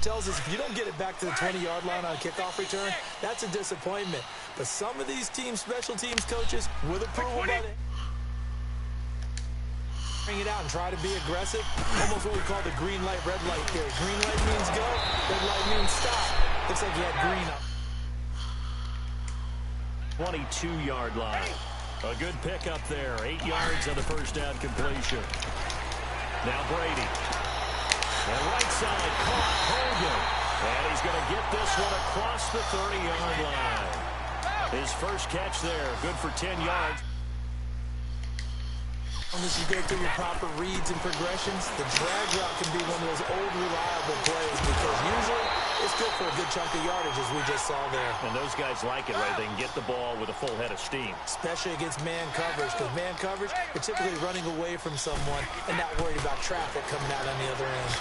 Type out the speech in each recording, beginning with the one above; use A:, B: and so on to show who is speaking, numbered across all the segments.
A: tells us if you don't get it back to the 20-yard line on a kickoff return, that's a disappointment. But some of these teams, special teams coaches, with approval by the... bring it out and try to be aggressive. Almost what we call the green light, red light theory. Green light means go, red light means stop. Looks like you had green up.
B: 22-yard line. A good pick up there. 8 yards on the first down completion. Now Brady. And right side, caught Hogan. And he's going to get this one across the 30-yard line. His first catch there, good for 10 yards.
A: As you go through your proper reads and progressions, the drag route can be one of those old reliable plays because usually it's good for a good chunk of yardage, as we just saw there.
B: And those guys like it, right? They can get the ball with a full head of steam.
A: Especially against man coverage, because man coverage, you're typically running away from someone and not worried about traffic coming out on the other end.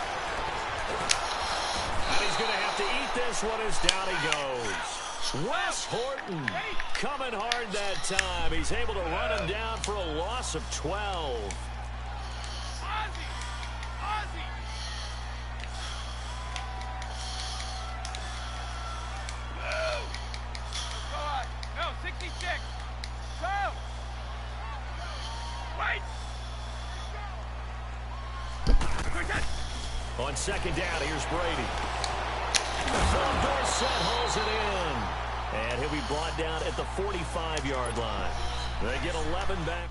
B: And he's going to have to eat this one as down he goes. Wes Horton coming hard that time. He's able to run him down for a loss of 12.
C: No, 66. Go. Wait.
B: On second down, here's Brady. Phil Dorsett hauls it in. And he'll be brought down at the 45-yard line. They get 11 back.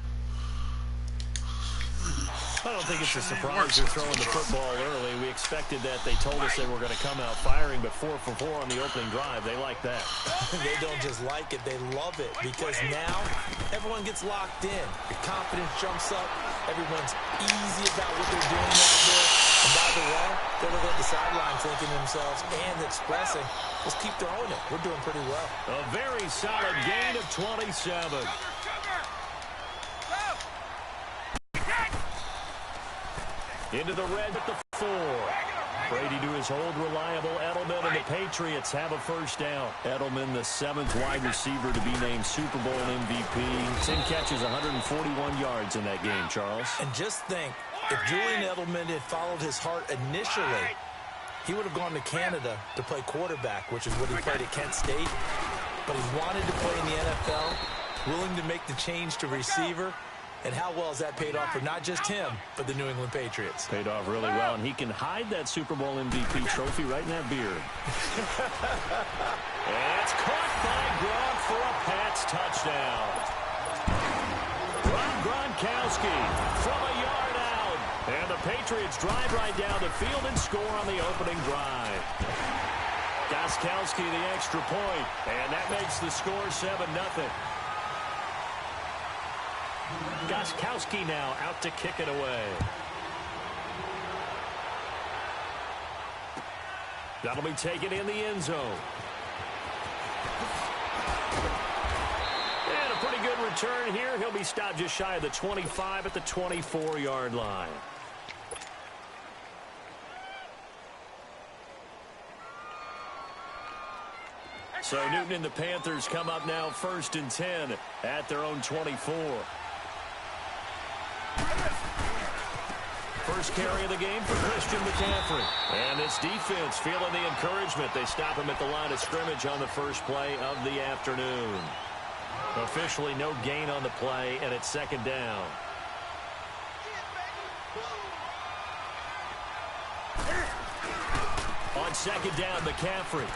B: I don't think it's a surprise they're throwing the football early. We expected that. They told us they were going to come out firing, but 4 for 4 on the opening drive. They like that.
A: They don't just like it. They love it because now everyone gets locked in. Your confidence jumps up. Everyone's easy about what they're doing out there. And by the way, they're looking at the sideline thinking to themselves and expressing, let's keep throwing it. We're doing pretty well.
B: A very solid gain of 27. Into the red at the 4. Brady to his old reliable Edelman, and the Patriots have a first down. Edelman, the 7th wide receiver to be named Super Bowl MVP. 10 catches, 141 yards in that game, Charles.
A: And just think, if Julian Edelman had followed his heart initially, he would have gone to Canada to play quarterback, which is what he played at Kent State. But he wanted to play in the NFL, willing to make the change to receiver. And how well has that paid off for not just him, but the New England Patriots?
B: Paid off really well, and he can hide that Super Bowl MVP trophy right in that beard. And it's caught by Gronk for a Pats touchdown. Rob Gronkowski from a yard out. And the Patriots drive right down the field and score on the opening drive. Gronkowski the extra point, and that makes the score 7-0. Gronkowski now out to kick it away. That'll be taken in the end zone. And a pretty good return here. He'll be stopped just shy of the 25 at the 24-yard line. So Newton and the Panthers come up now 1st and 10 at their own 24. First carry of the game for Christian McCaffrey. And this defense feeling the encouragement. They stop him at the line of scrimmage on the first play of the afternoon. Officially no gain on the play, and it's 2nd down. On 2nd down, McCaffrey.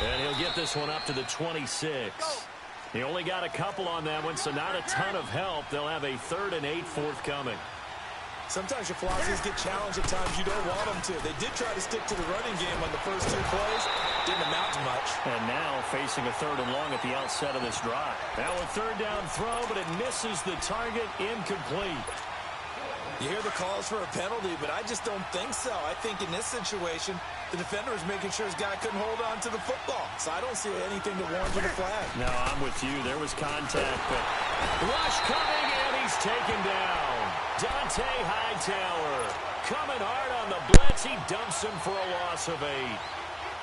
B: And he'll get this one up to the 26. He only got a couple on that one, so not a ton of help. They'll have a 3rd and 8 forthcoming.
A: Sometimes your philosophies get challenged at times you don't want them to. They did try to stick to the running game on the first 2 plays. Didn't amount to much. And now facing a 3rd and long at the outset of this drive. Now a 3rd down throw, but it misses the target. Incomplete. You hear the calls for a penalty, but I just don't think so. I think in this situation, the defender is making sure his guy couldn't hold on to the football. So I don't see anything to warrant for the flag. No, I'm with you. There was contact, but rush coming, and he's taken down. Dante Hightower coming hard on the blitz. He dumps him for a loss of 8.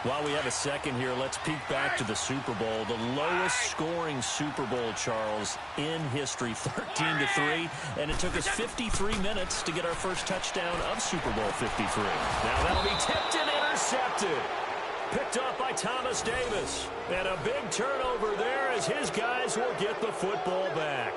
A: While we have a second here, let's peek back to the Super Bowl. The lowest scoring Super Bowl, Charles, in history, 13-3. And it took us 53 minutes to get our first touchdown of Super Bowl 53. Now that'll be tipped in
B: intercepted. Picked off by Thomas Davis. And a big turnover there as his guys will get the football back.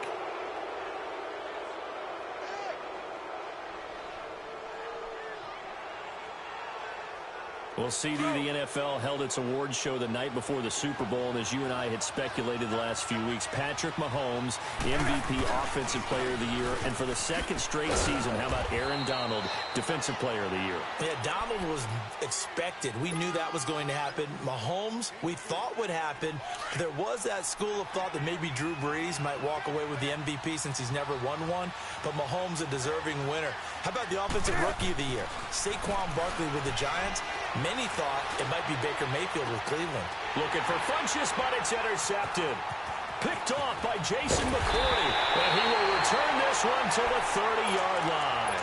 B: Well, CD, the NFL held its awards show the night before the Super Bowl, and as you and I had speculated the last few weeks, Patrick Mahomes, MVP, Offensive Player of the Year, and for the second straight season, how about Aaron Donald, Defensive Player of the Year?
A: Yeah, Donald was expected. We knew that was going to happen. Mahomes, we thought would happen. There was that school of thought that maybe Drew Brees might walk away with the MVP since he's never won one, but Mahomes a deserving winner. How about the Offensive Rookie of the Year? Saquon Barkley with the Giants. Many thought it might be Baker Mayfield with Cleveland.
B: Looking for Funchess, but it's intercepted. Picked off by Jason McCourty, and he will return this one to the 30-yard line.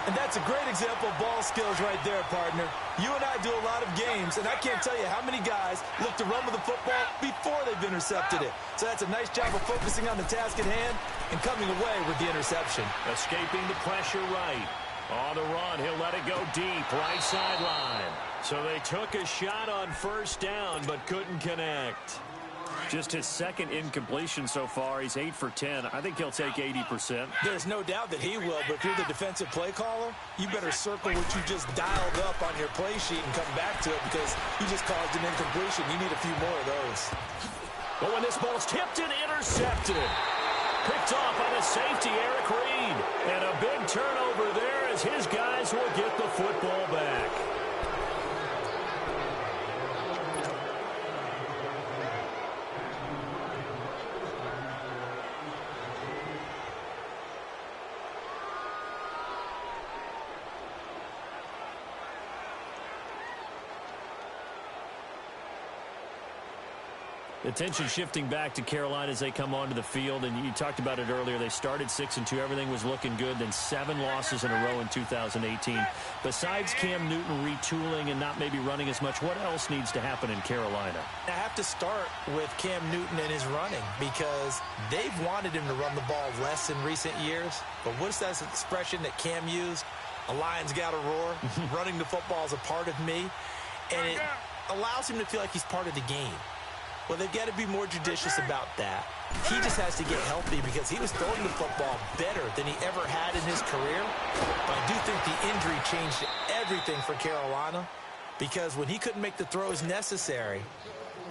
A: And that's a great example of ball skills right there, partner. You and I do a lot of games, and I can't tell you how many guys look to run with the football before they've intercepted it. So that's a nice job of focusing on the task at hand and coming away with the interception.
B: Escaping the pressure right. On the run, he'll let it go deep, right sideline. So they took a shot on first down, but couldn't connect. Just his second incompletion so far. He's 8 for 10. I think he'll take 80%.
A: There's no doubt that he will, but if you're the defensive play caller, you better circle what you just dialed up on your play sheet and come back to it because you just caused an incompletion. You need a few more of those.
B: But when this ball's tipped and intercepted. Picked off by the safety, Eric Reed. And a big turnover there as his guys will get the football back. Attention shifting back to Carolina as they come onto the field, and you talked about it earlier. They started 6-2. Everything was looking good. Then 7 losses in a row in 2018. Besides Cam Newton retooling and not maybe running as much, what else needs to happen in Carolina?
A: I have to start with Cam Newton and his running because they've wanted him to run the ball less in recent years. But what's that expression that Cam used? A lion's got to roar. Running the football is a part of me. And it allows him to feel like he's part of the game. Well, they've got to be more judicious about that. He just has to get healthy because he was throwing the football better than he ever had in his career. But I do think the injury changed everything for Carolina because when he couldn't make the throws necessary,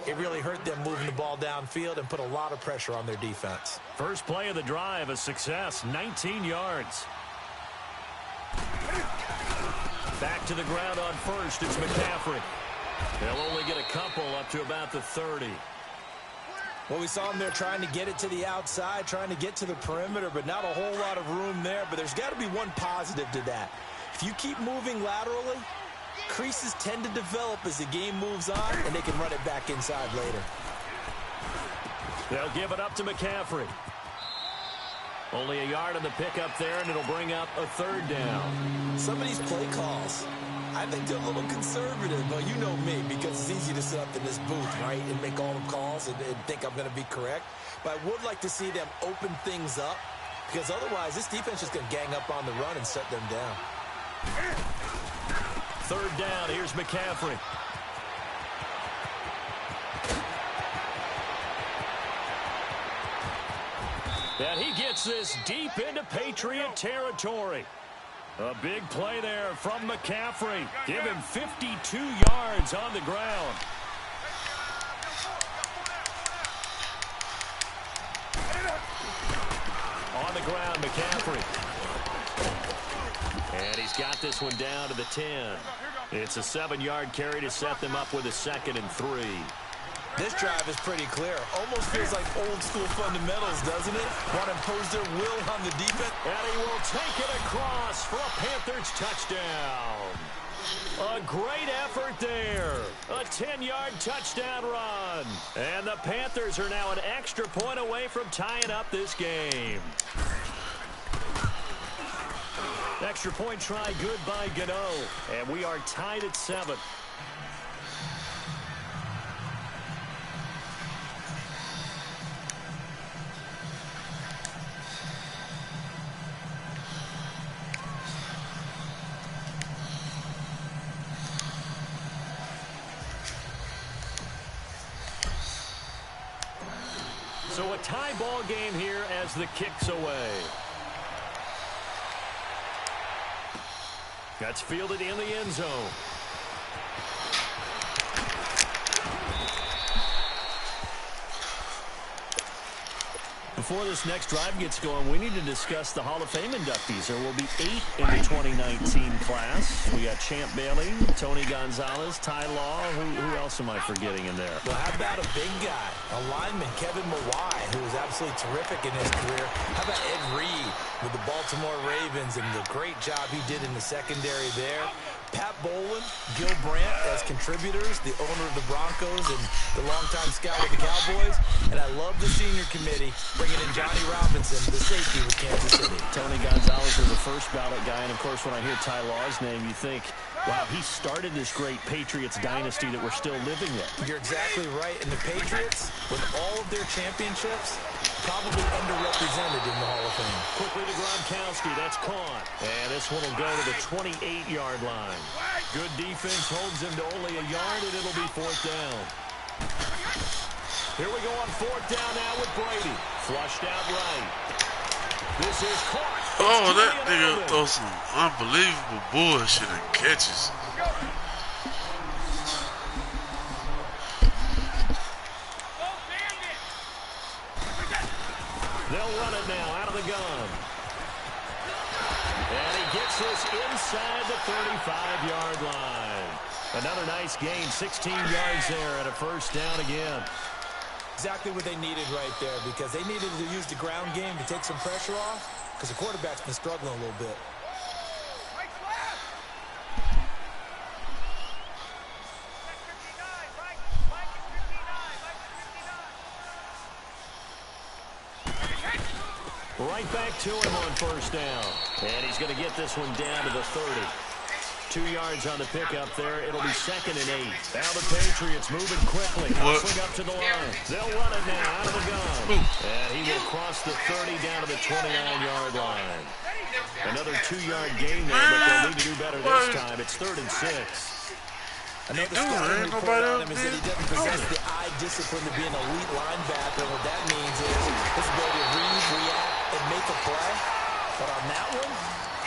A: it really hurt them moving the ball downfield and put a lot of pressure on their defense.
B: First play of the drive, a success, 19 yards. Back to the ground on first, it's McCaffrey. They'll only get a couple up to about the 30.
A: Well, we saw him there trying to get it to the outside, trying to get to the perimeter, but not a whole lot of room there. But there's got to be one positive to that. If you keep moving laterally, creases tend to develop as the game moves on, and they can run it back inside later.
B: They'll give it up to McCaffrey. Only a yard on the pickup there, and it'll bring up a third down.
A: Some of these play calls, I think they're a little conservative. Well, you know me, because it's easy to sit up in this booth, right, and make all the calls and think I'm going to be correct. But I would like to see them open things up, because otherwise this defense is going to gang up on the run and shut them down.
B: Third down, here's McCaffrey. And he gets this deep into Patriot territory. A big play there from McCaffrey. Give him 52 yards on the ground. On the ground, McCaffrey. And he's got this one down to the 10. It's a 7-yard carry to set them up with a 2nd and 3.
A: This drive is pretty clear. Almost feels like old-school fundamentals, doesn't it? Want to impose their will on the defense.
B: And he will take it across for a Panthers touchdown. A great effort there. A 10-yard touchdown run. And the Panthers are now an extra point away from tying up this game. Extra point try good by Gano. And we are tied at 7. So a tie ball game here as the kick's away. That's fielded in the end zone. Before this next drive gets going, we need to discuss the Hall of Fame inductees. There will be 8 in the 2019 class. We got Champ Bailey, Tony Gonzalez, Ty Law. Who else am I forgetting in there?
A: Well, how about a big guy, a lineman, Kevin Mawai, who was absolutely terrific in his career. How about Ed Reed with the Baltimore Ravens and the great job he did in the secondary there. Pat Bowlen, Gil Brandt as contributors, the owner of the Broncos and the longtime scout of the Cowboys. And I love the senior committee bringing in Johnny Robinson, the safety with Kansas City.
B: Tony Gonzalez was a first ballot guy. And, of course, when I hear Ty Law's name, you think, wow, he started this great Patriots dynasty that we're still living with.
A: You're exactly right. And the Patriots, with all of their championships, probably underrepresented in the Hall of Fame.
B: Quickly to Gronkowski. That's caught. And this one will go to the 28-yard line. Good defense holds him to only a yard, and it'll be 4th down. Here we go on 4th down now with Brady. Flushed out right. This is caught.
D: Oh, that nigga throw some unbelievable bullshit and catches.
B: They'll run it now out of the gun. And he gets this inside the 35-yard line. Another nice gain, 16 yards there and a 1st down again.
A: Exactly what they needed right there, because they needed to use the ground game to take some pressure off, because the quarterback's been struggling a little bit.
B: Right back to him on 1st down. And he's going to get this one down to the 30. 2 yards on the pickup there. It'll be 2nd and 8. Now the Patriots moving quickly. Hustling up to the line. They'll run it now out of the gun. And he will cross the 30 down to the 29-yard line. Another 2-yard gain there, but they'll need to do better this time. It's 3rd and 6.
A: Another scouting report on him is that he doesn't possess the eye discipline to be an elite linebacker. What that means is his ability to read, react, and make a play. But on that one,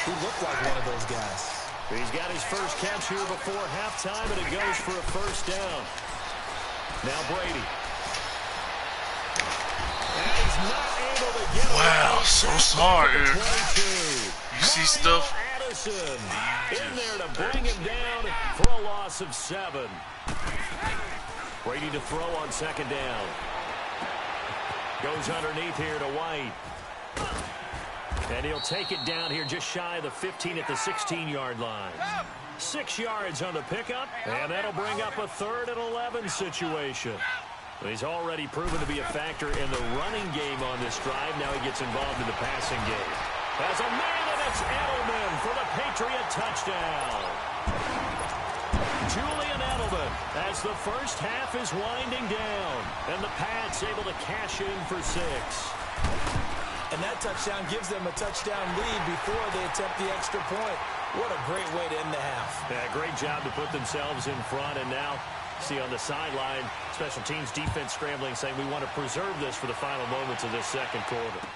A: he looked like one of those guys.
B: He's got his first catch here before halftime, and it goes for a 1st down. Now Brady. And he's not able to get it.
D: Wow, so sorry, Eric. You see stuff?
B: In there to bring him down for a loss of 7. Brady to throw on 2nd down. Goes underneath here to White. And he'll take it down here just shy of the 15 at the 16-yard line. 6 yards on the pickup, and that'll bring up a 3rd and 11 situation. He's already proven to be a factor in the running game on this drive. Now he gets involved in the passing game. As a man, and it's Edelman for the Patriot touchdown. Julian Edelman as the first half is winding down. And the Pats able to cash in for 6.
A: And that touchdown gives them a touchdown lead before they attempt the extra point. What a great way to end the half.
B: Yeah, great job to put themselves in front. And now, see on the sideline, special teams defense scrambling, saying we want to preserve this for the final moments of this 2nd quarter.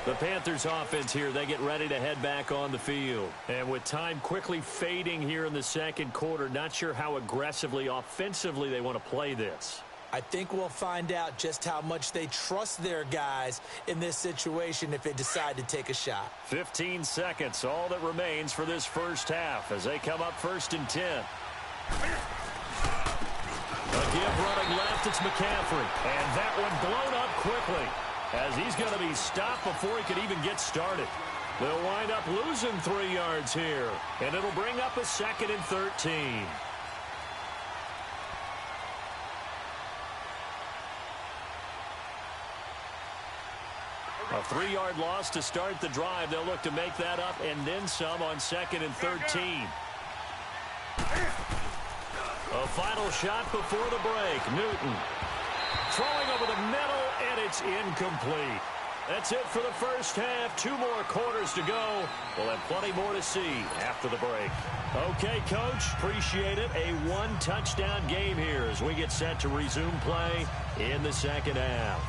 B: The Panthers offense here, they get ready to head back on the field. And with time quickly fading here in the 2nd quarter, not sure how aggressively, offensively they want to play this.
A: I think we'll find out just how much they trust their guys in this situation if they decide to take a shot.
B: 15 seconds, all that remains for this 1st half as they come up 1st and 10. A give running left, it's McCaffrey. And that one blown up quickly as he's going to be stopped before he could even get started. They'll wind up losing 3 yards here, and it'll bring up a 2nd and 13. A 3-yard loss to start the drive. They'll look to make that up and then some on 2nd and 13. A final shot before the break. Newton throwing over the middle, and it's incomplete. That's it for the first half. 2 more quarters to go. We'll have plenty more to see after the break. Okay, Coach, appreciate it. A 1-touchdown game here as we get set to resume play in the second half.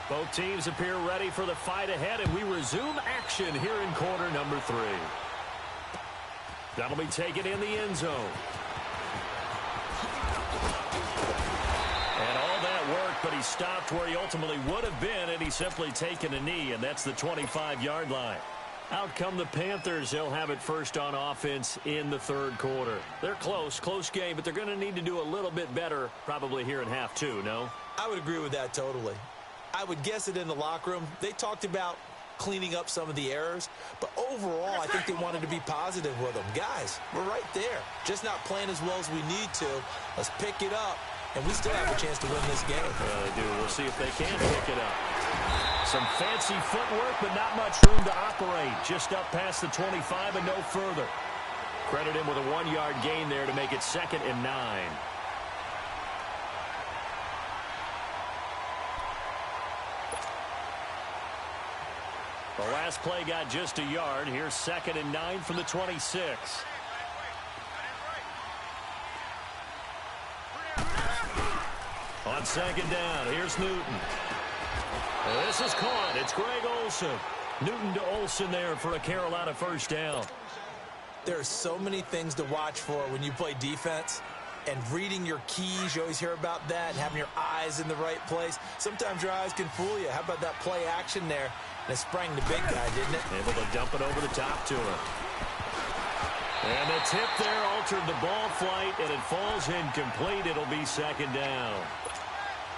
B: Both teams appear ready for the fight ahead, and we resume action here in quarter number 3. That'll be taken in the end zone. And all that work, but he stopped where he ultimately would have been, and he's simply taken a knee, and that's the 25-yard line. Out come the Panthers. They'll have it first on offense in the third quarter. They're close game, but they're going to need to do a little bit better probably here in half 2, no?
A: I would agree with that totally. I would guess it in the locker room. They talked about cleaning up some of the errors, but overall, I think they wanted to be positive with them. Guys, we're right there. Just not playing as well as we need to. Let's pick it up, and we still have a chance to win this game.
B: They do. We'll see if they can pick it up. Some fancy footwork, but not much room to operate. Just up past the 25 and no further. Credit him with a 1-yard gain there to make it 2nd and 9. The last play got just a yard. Here's 2nd and 9 from the 26. On 2nd down, here's Newton. This is caught. It's Greg Olsen. Newton to Olsen there for a Carolina first down.
A: There are so many things to watch for when you play defense. And reading your keys, you always hear about that, and having your eyes in the right place. Sometimes your eyes can fool you. How about that play action there? And it sprang the big guy, didn't it?
B: Able to dump it over the top to him. And the tip there altered the ball flight, and it falls incomplete. It'll be 2nd down.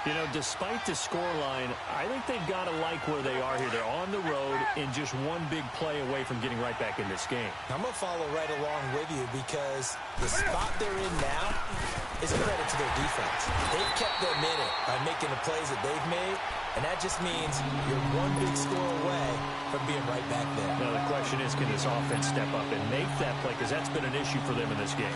B: You know, despite the scoreline, I think they've got to like where they are here. They're on the road and just one big play away from getting right back in this game.
A: I'm going to follow right along with you because the spot they're in now is a credit to their defense. They've kept them in it by making the plays that they've made, and that just means you're one big score away from being right back there.
B: Now, the question is, can this offense step up and make that play? Because that's been an issue for them in this game.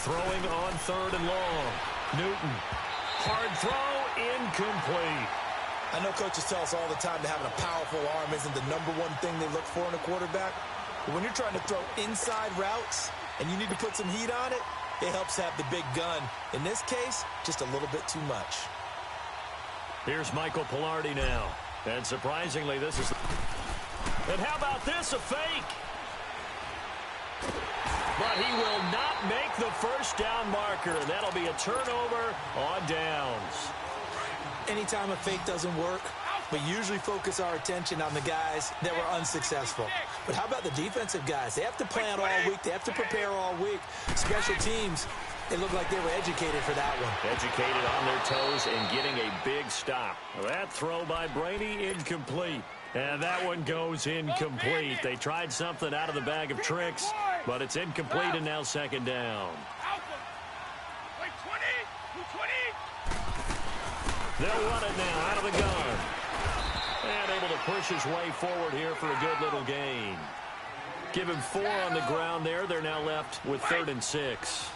B: Throwing on 3rd and long. Newton. Hard throw, incomplete.
A: I know coaches tell us all the time that having a powerful arm isn't the #1 thing they look for in a quarterback. But when you're trying to throw inside routes and you need to put some heat on it, it helps have the big gun. In this case, just a little bit too much.
B: Here's Michael Pilardi now. And surprisingly, this is... And how about this, a fake? But he will not make the first down marker. That'll be a turnover on downs.
A: Anytime a fake doesn't work, we usually focus our attention on the guys that were unsuccessful. But how about the defensive guys? They have to plan all week. They have to prepare all week. Special teams, it looked like they were educated for that one.
B: Educated on their toes and getting a big stop. That throw by Brady, incomplete. And that one goes incomplete. They tried something out of the bag of tricks, but it's incomplete and now 2nd down. They'll run it now out of the gun. And able to push his way forward here for a good little gain. Give him 4 on the ground there. They're now left with 3rd and 6.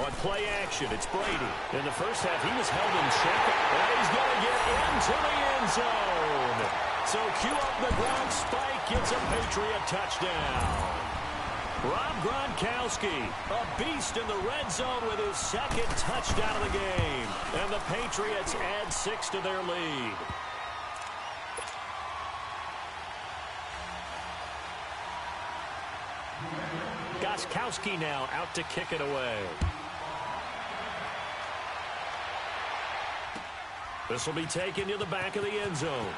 B: On play action, it's Brady. In the first half, he was held in check, and he's going to get into the end zone. So cue up the ground spike, gets a Patriot touchdown. Rob Gronkowski, a beast in the red zone with his 2nd touchdown of the game. And the Patriots add 6 to their lead. Gronkowski now out to kick it away. This will be taken to the back of the end zone.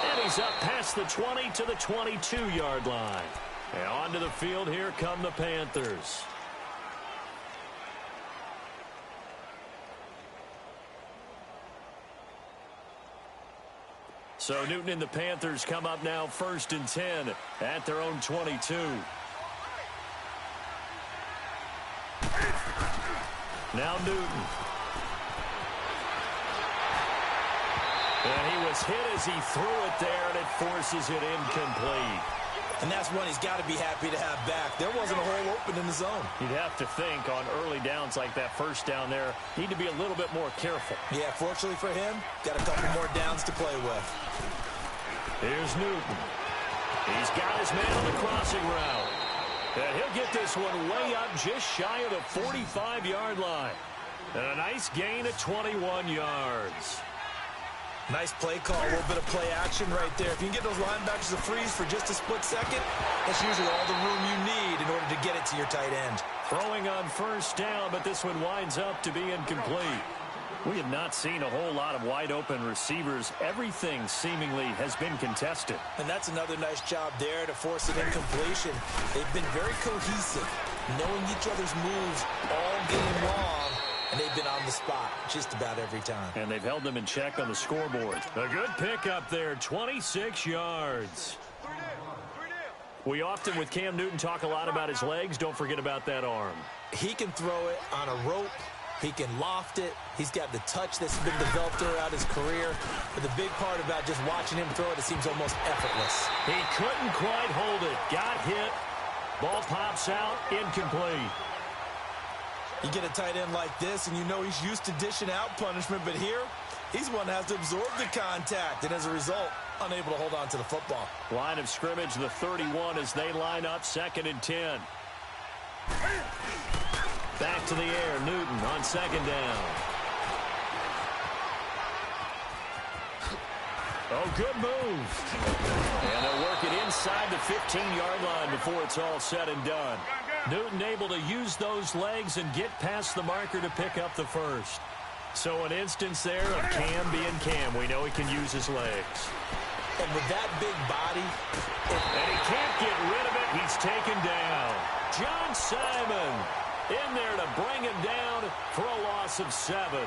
B: And he's up past the 20 to the 22-yard line. And onto the field, here come the Panthers. So Newton and the Panthers come up now 1st and 10 at their own 22. Now Newton. And he was hit as he threw it there, and it forces it incomplete.
A: And that's one he's got to be happy to have back. There wasn't a hole open in the zone.
B: You'd have to think on early downs like that first down there, need to be a little bit more careful.
A: Yeah, fortunately for him, got a couple more downs to play with.
B: Here's Newton. He's got his man on the crossing route. And he'll get this one way up just shy of the 45-yard line. And a nice gain of 21 yards.
A: Nice play call, a little bit of play action right there. If you can get those linebackers to freeze for just a split second, that's usually all the room you need in order to get it to your tight end.
B: Throwing on first down, but this one winds up to be incomplete. We have not seen a whole lot of wide-open receivers. Everything seemingly has been contested.
A: And that's another nice job there to force an incompletion. They've been very cohesive, knowing each other's moves all game long. And they've been on the spot just about every time.
B: And they've held them in check on the scoreboard. A good pickup there, 26 yards. We often, with Cam Newton, talk a lot about his legs. Don't forget about that arm.
A: He can throw it on a rope. He can loft it. He's got the touch that's been developed throughout his career. But the big part about just watching him throw it, it seems almost effortless.
B: He couldn't quite hold it. Got hit. Ball pops out. Incomplete.
A: You get a tight end like this, and you know he's used to dishing out punishment, but here, he's one that has to absorb the contact, and as a result, unable to hold on to the football.
B: Line of scrimmage, the 31 as they line up 2nd and 10. Back to the air, Newton on 2nd down. Oh, good move. And they'll work it inside the 15-yard line before it's all said and done. Newton able to use those legs and get past the marker to pick up the first. So an instance there of Cam being Cam. We know he can use his legs.
A: And with that big body...
B: And he can't get rid of it. He's taken down. John Simon in there to bring him down for a loss of 7.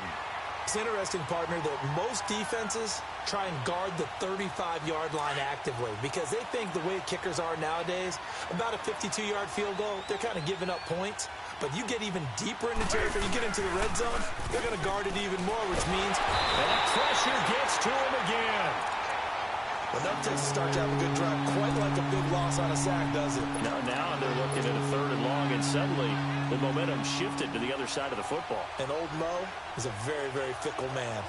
A: It's interesting, partner, that most defenses try and guard the 35-yard line actively because they think the way kickers are nowadays, about a 52-yard field goal, they're kind of giving up points. But you get even deeper into territory, you get into the red zone, they're going to guard it even more, which means...
B: And that pressure gets to him again.
A: Enough takes to start to have a good drive, quite like a big loss on a sack, does it?
B: Now they're looking at a 3rd and long, and suddenly the momentum shifted to the other side of the football.
A: And old Mo is a very, very fickle man.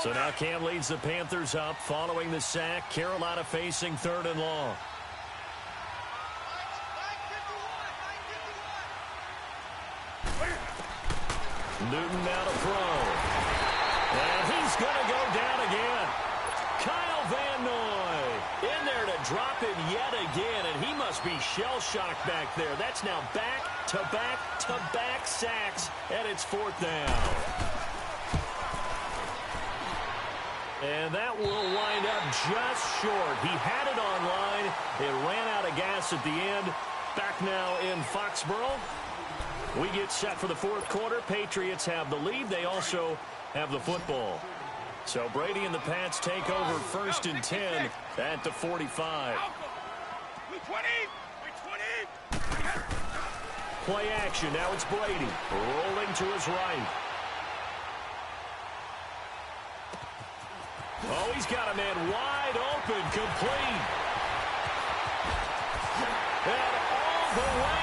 B: So now Cam leads the Panthers up following the sack. Carolina facing 3rd and long. Newton now to throw. And he's going to go down again. Kyle Van Noy in there to drop him yet again, and he must be shell-shocked back there. That's now back-to-back-to-back sacks, and it's 4th down. And that will wind up just short. He had it on line. It ran out of gas at the end. Back now in Foxborough. We get set for the 4th quarter. Patriots have the lead. They also have the football. So Brady and the Pats take over 1st and 10 at the 45. Play action. Now it's Brady rolling to his right. Oh, he's got a man wide open, complete. And all the way